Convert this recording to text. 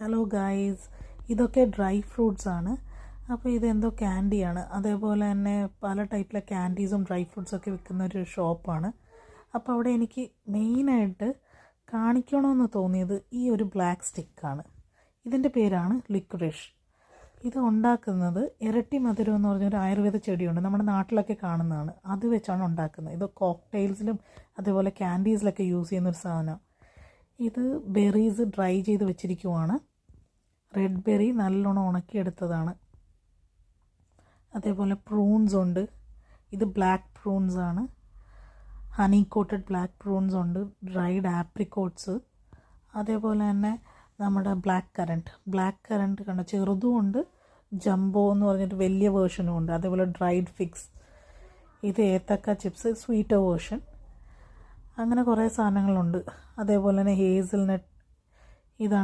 Hello guys, ഇതൊക്കെ dry fruits ആണ്. അപ്പോൾ ഇതെന്തോ ക്യാൻഡിയാണ്. അതേപോലെ തന്നെ പല ടൈപ്പിലെ ക്യാൻഡീസും ഡ്രൈ ഫ്രൂട്ട്സൊക്കെ വിൽക്കുന്ന ഒരു ഷോപ്പാണ്. അപ്പോൾ അവിടെ എനിക്ക് മെയിനായിട്ട് കാണിക്കണമെന്ന് തോന്നിയത് ഈ ഒരു ബ്ലാക്ക് സ്റ്റിക്കാണ്. ഇതിൻ്റെ പേരാണ് ലിക്വറിഷ്. ഇത് ഉണ്ടാക്കുന്നത് ഇരട്ടി മധുരം എന്ന് പറഞ്ഞൊരു ആയുർവേദ ചെടിയുണ്ട്, നമ്മുടെ നാട്ടിലൊക്കെ കാണുന്നതാണ്. അത് വെച്ചാണ് ഉണ്ടാക്കുന്നത്. ഇത് കോക്ടെയിൽസിലും അതേപോലെ ക്യാൻഡീസിലൊക്കെ യൂസ് ചെയ്യുന്നൊരു സാധനം. ഇത് ബെറീസ് ഡ്രൈ ചെയ്ത് വെച്ചിരിക്കുവാണ്. റെഡ് ബെറി നല്ലോണം ഉണക്കിയെടുത്തതാണ്. അതേപോലെ പ്രൂൺസ് ഉണ്ട്. ഇത് ബ്ലാക്ക് പ്രൂൺസ് ആണ്. ഹണി കോട്ടഡ് ബ്ലാക്ക് പ്രൂൺസ് ഉണ്ട്. Dried apricots. അതേപോലെ തന്നെ നമ്മുടെ ബ്ലാക്ക് കറണ്ട് കണ്ട ചെറുതും ഉണ്ട്, ജംബോ എന്ന് പറഞ്ഞിട്ട് വലിയ വേർഷനും ഉണ്ട്. അതേപോലെ ഡ്രൈഡ് ഫിക്സ്. ഇത് ഏത്തക്ക ചിപ്സ് സ്വീറ്റർ വേർഷൻ. അങ്ങനെ കുറേ സാധനങ്ങളുണ്ട്. അതേപോലെ തന്നെ ഹേസൽനട്ട്. ഇതാണ്